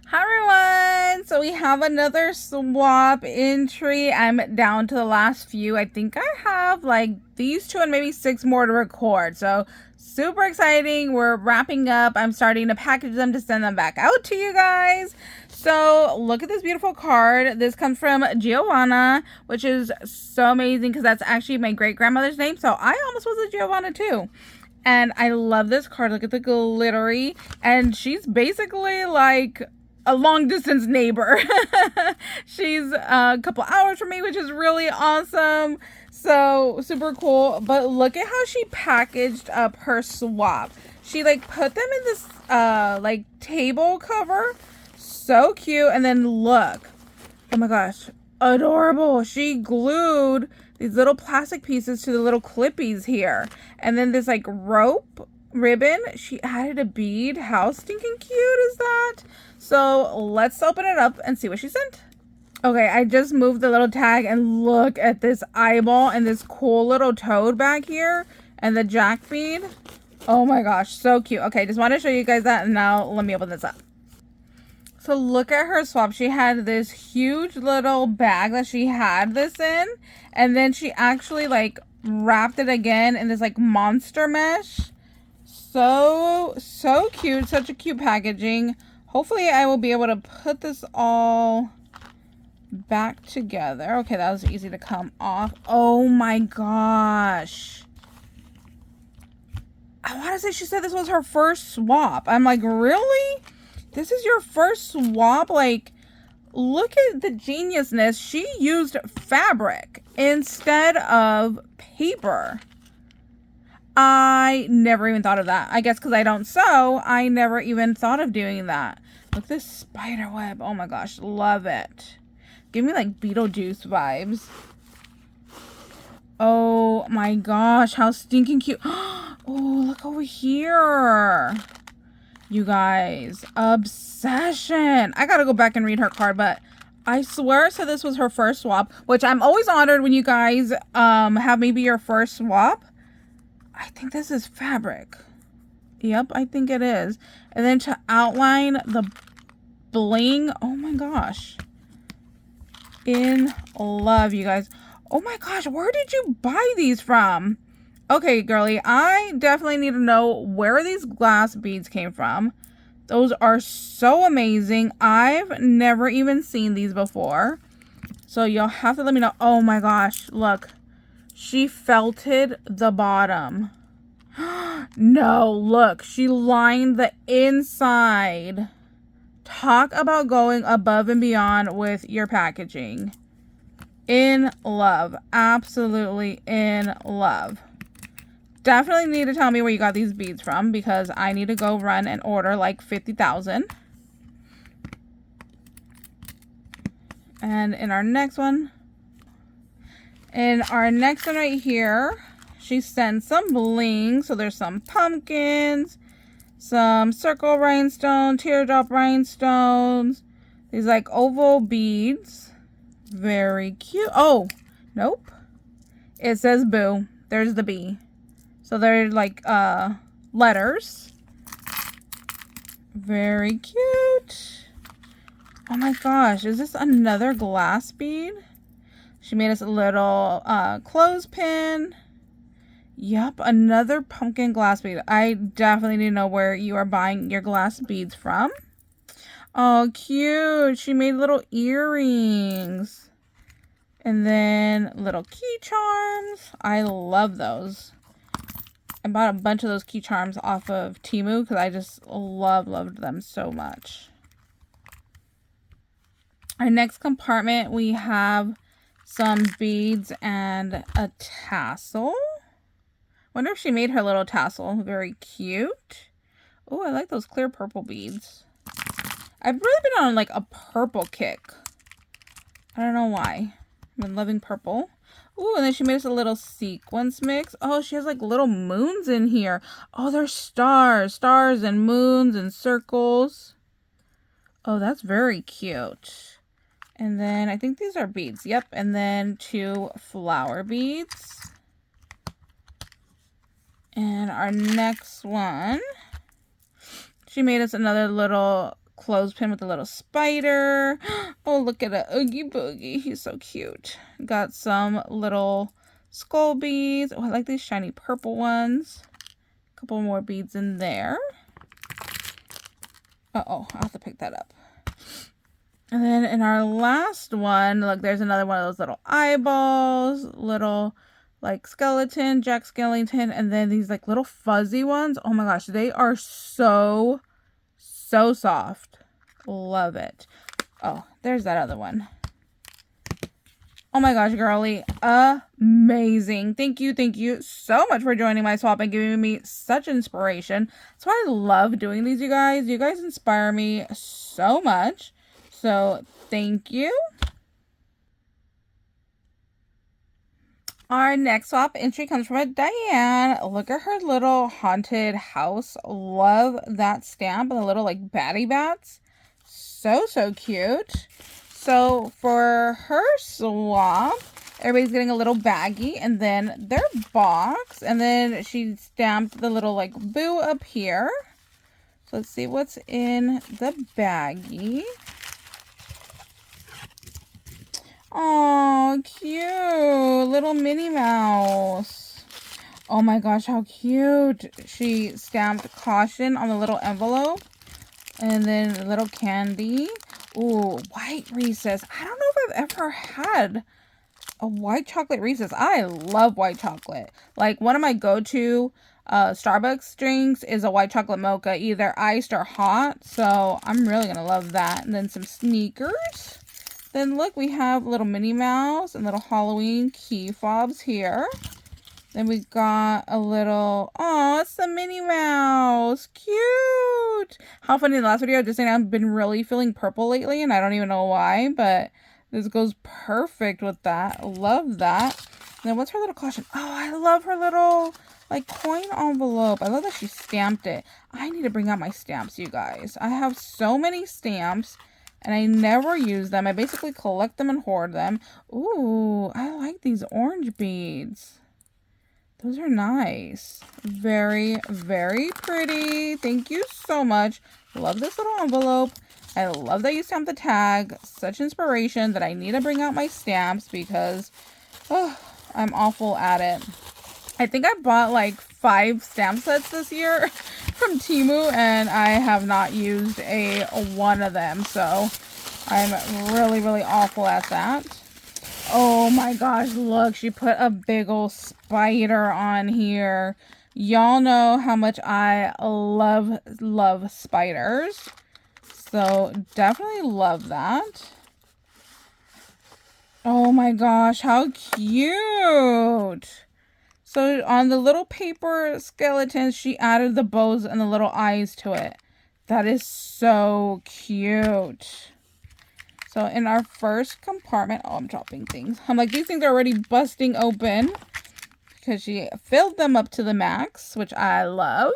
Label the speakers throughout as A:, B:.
A: Hi everyone! So we have another swap entry. I'm down to the last few. I think I have like these two and maybe 6 more to record. So super exciting. We're wrapping up. I'm starting to package them to send them back out to you guys. So look at this beautiful card. This comes from Giovanna, which is so amazing because that's actually my great grandmother's name. So I almost was a Giovanna too. And I love this card. Look at the glittery. And she's basically like a long distance neighbor. She's a couple hours from me, which is really awesome. So super cool. But look at how she packaged up her swap. She like put them in this like table cover. So cute. And then look. Oh my gosh. Adorable. She glued these little plastic pieces to the little clippies here. And then this like rope ribbon, she added a bead. How stinking cute is that? So let's open it up and see what she sent. Okay, I just moved the little tag and look at this eyeball and this cool little toad back here and the jack bead. Oh my gosh, so cute. Okay, just want to show you guys that, and now let me open this up. So look at her swap. She had this huge little bag that she had this in, and then she actually like wrapped it again in this like monster mesh. So cute. Such a cute packaging. Hopefully I will be able to put this all back together. Okay, that was easy to come off. Oh my gosh. I want to say she said this was her first swap. I'm like, really? This is your first swap? Like, look at the geniusness. She used fabric instead of paper. I never even thought of that. I guess because I don't sew, I never even thought of doing that. Look at this spider web. Oh my gosh, love it. Give me like Beetlejuice vibes. Oh my gosh, how stinking cute. Oh, look over here. You guys, obsession. I gotta go back and read her card, but I swear so this was her first swap, which I'm always honored when you guys have maybe your first swap. I think this is fabric. Yep, I think it is. And then to outline the bling, oh my gosh. In love, you guys. Oh my gosh, where did you buy these from? Okay, girly, I definitely need to know where these glass beads came from. Those are so amazing. I've never even seen these before. So you'll have to let me know. Oh my gosh, look. She felted the bottom. No, look. She lined the inside. Talk about going above and beyond with your packaging. In love. Absolutely in love. Definitely need to tell me where you got these beads from, because I need to go run and order like 50,000. And in our next one right here, she sent some bling. So there's some pumpkins, some circle rhinestones, teardrop rhinestones, these like oval beads. Very cute. Oh, nope. It says boo. There's the B. So they're like letters. Very cute. Oh my gosh, is this another glass bead? She made us a little clothespin. Yep, another pumpkin glass bead. I definitely need to know where you are buying your glass beads from. Oh, cute. She made little earrings. And then little key charms. I love those. I bought a bunch of those key charms off of Temu because I just loved them so much. Our next compartment, we have some beads and a tassel. Wonder if she made her little tassel. Very cute. Oh, I like those clear purple beads. I've really been on like a purple kick. I don't know why. I've been loving purple. Ooh, and then she made us a little sequence mix. Oh, she has like little moons in here. Oh, they're stars. Stars and moons and circles. Oh, that's very cute. And then I think these are beads. Yep. And then 2 flower beads. And our next one, she made us another little clothespin with a little spider. Oh, look at a Oogie Boogie. He's so cute. Got some little skull beads. Oh, I like these shiny purple ones. A couple more beads in there. Uh-oh, I'll have to pick that up. And then in our last one, look, there's another one of those little eyeballs, little like skeleton, Jack Skellington, and then these like little fuzzy ones. Oh my gosh, they are so soft. Love it. Oh, there's that other one. Oh my gosh, girly, amazing. Thank you so much for joining my swap and giving me such inspiration. That's why I love doing these, you guys. You guys inspire me so much. So thank you. Our next swap entry comes from a Diane. Look at her little haunted house. Love that stamp and the little like batty bats. So cute. So for her swap, everybody's getting a little baggie and then their box. And then she stamped the little like boo up here. So let's see what's in the baggie. Oh, cute. Little Minnie Mouse. Oh my gosh, how cute. She stamped caution on the little envelope. And then a little candy. Ooh, white Reese's. I don't know if I've ever had a white chocolate Reese's. I love white chocolate. Like, one of my go-to Starbucks drinks is a white chocolate mocha, either iced or hot. So I'm really going to love that. And then some sneakers. Then look, we have little Minnie Mouse and little Halloween key fobs here. Then we got a little, oh, it's the Minnie Mouse. Cute. How funny, in the last video, I was just saying I've been really feeling purple lately, and I don't even know why, but this goes perfect with that. Love that. And then what's her little caution? Oh, I love her little, like, coin envelope. I love that she stamped it. I need to bring out my stamps, you guys. I have so many stamps. And I never use them. I basically collect them and hoard them. Ooh, I like these orange beads. Those are nice. Very pretty. Thank you so much. Love this little envelope. I love that you stamped the tag. Such inspiration that I need to bring out my stamps because I'm awful at it. I think I bought like 5 stamp sets this year from Temu, and I have not used a one of them, so I'm really awful at that. Oh my gosh, look, she put a big old spider on here. Y'all know how much I love spiders, so definitely love that. Oh my gosh, how cute. So on the little paper skeletons, she added the bows and the little eyes to it. That is so cute. So in our first compartment, oh, I'm dropping things. I'm like, these things are already busting open because she filled them up to the max, which I love.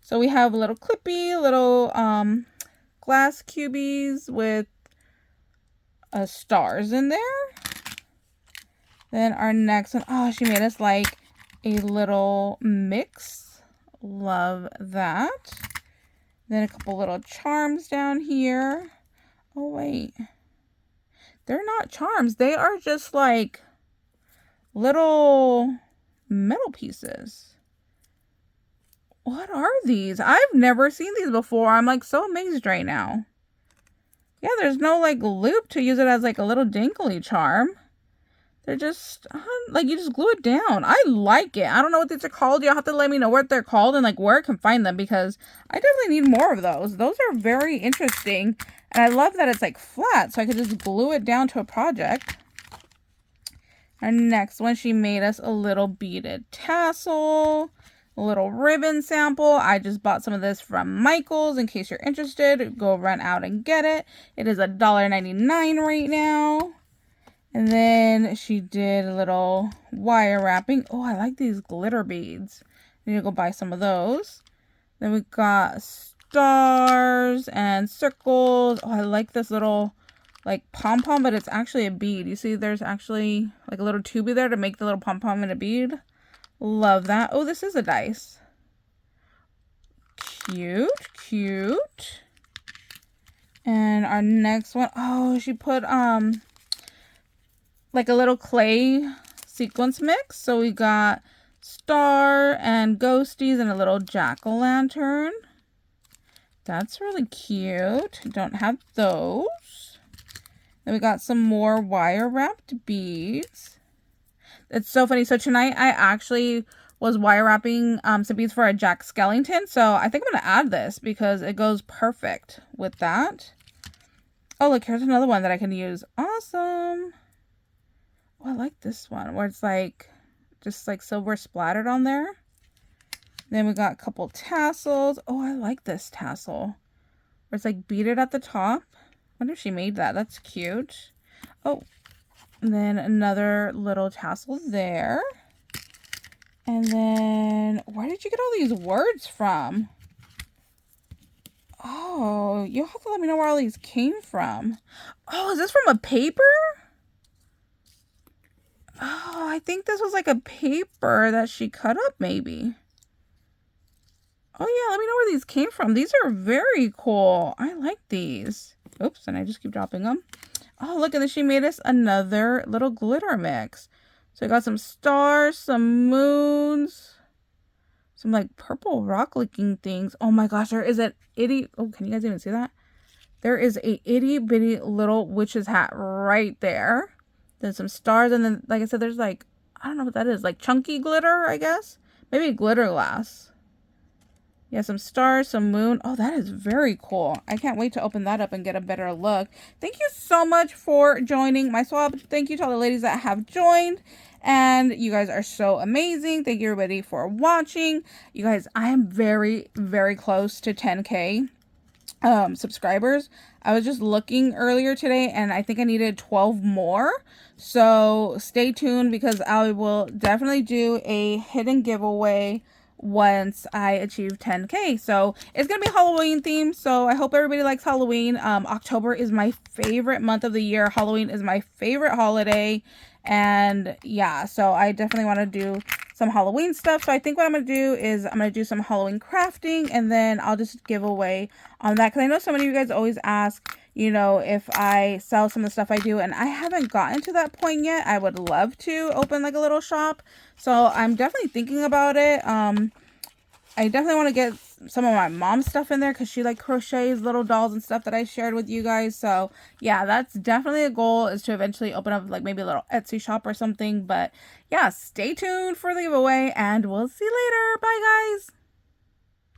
A: So we have a little clippy, little glass cubies with stars in there. Then our next one, oh, she made us like a little mix. Love that. Then a couple little charms down here. Oh, wait. They're not charms. They are just like little metal pieces. What are these? I've never seen these before. I'm like so amazed right now. Yeah, there's no like loop to use it as like a little dangly charm. They're just, like, you just glue it down. I like it. I don't know what these are called. You'll have to let me know what they're called and, like, where I can find them because I definitely need more of those. Those are very interesting. And I love that it's, like, flat, so I could just glue it down to a project. Our next one, she made us a little beaded tassel, a little ribbon sample. I just bought some of this from Michael's. In case you're interested, go run out and get it. It is $1.99 right now. And then she did a little wire wrapping. Oh, I like these glitter beads. I need to go buy some of those. Then we got stars and circles. Oh, I like this little like pom-pom, but it's actually a bead. You see there's actually like a little tubey there to make the little pom-pom in a bead. Love that. Oh, this is a dice. Cute. And our next one, oh, she put like a little clay sequence mix. So we got star and ghosties and a little jack-o'-lantern. That's really cute. Don't have those. Then we got some more wire wrapped beads. It's so funny. So tonight I actually was wire wrapping some beads for a Jack Skellington. So I think I'm going to add this because it goes perfect with that. Oh, look, here's another one that I can use. Awesome. Oh, I like this one where it's like just like silver splattered on there. Then we got a couple tassels. Oh, I like this tassel where it's like beaded at the top. I wonder if she made that. That's cute. Oh, and then another little tassel there. And then, where did you get all these words from? Oh, you'll have to let me know where all these came from. Oh, is this from a paper? Oh, I think this was like a paper that she cut up maybe. Oh yeah, let me know where these came from. These are very cool. I like these. Oops, and I just keep dropping them. Oh, look, and then she made us another little glitter mix. So I got some stars, some moons, some like purple rock looking things. Oh my gosh, there is an itty, oh, can you guys even see that? There is a itty bitty little witch's hat right there. Then some stars, and then like I said, there's like, I don't know what that is, like chunky glitter, I guess. Maybe glitter glass. Yeah, some stars, some moon. Oh, that is very cool. I can't wait to open that up and get a better look. Thank you so much for joining my swap. Thank you to all the ladies that have joined. And you guys are so amazing. Thank you everybody for watching. You guys, I am very, very close to 10K subscribers. I was just looking earlier today and I think I needed 12 more. So stay tuned because I will definitely do a hidden giveaway once I achieve 10K. So it's gonna be Halloween themed, so I hope everybody likes Halloween. October is my favorite month of the year. Halloween is my favorite holiday, and yeah, so I definitely want to do some Halloween stuff. So I think what I'm gonna do is I'm gonna do some Halloween crafting, and then I'll just give away on that, because I know so many of you guys always ask, you know, if I sell some of the stuff I do, and I haven't gotten to that point yet. I would love to open like a little shop, so I'm definitely thinking about it. I definitely want to get some of my mom's stuff in there because she like crochets little dolls and stuff that I shared with you guys. So yeah, that's definitely a goal, is to eventually open up like maybe a little Etsy shop or something. But yeah, stay tuned for the giveaway and we'll see you later. Bye guys.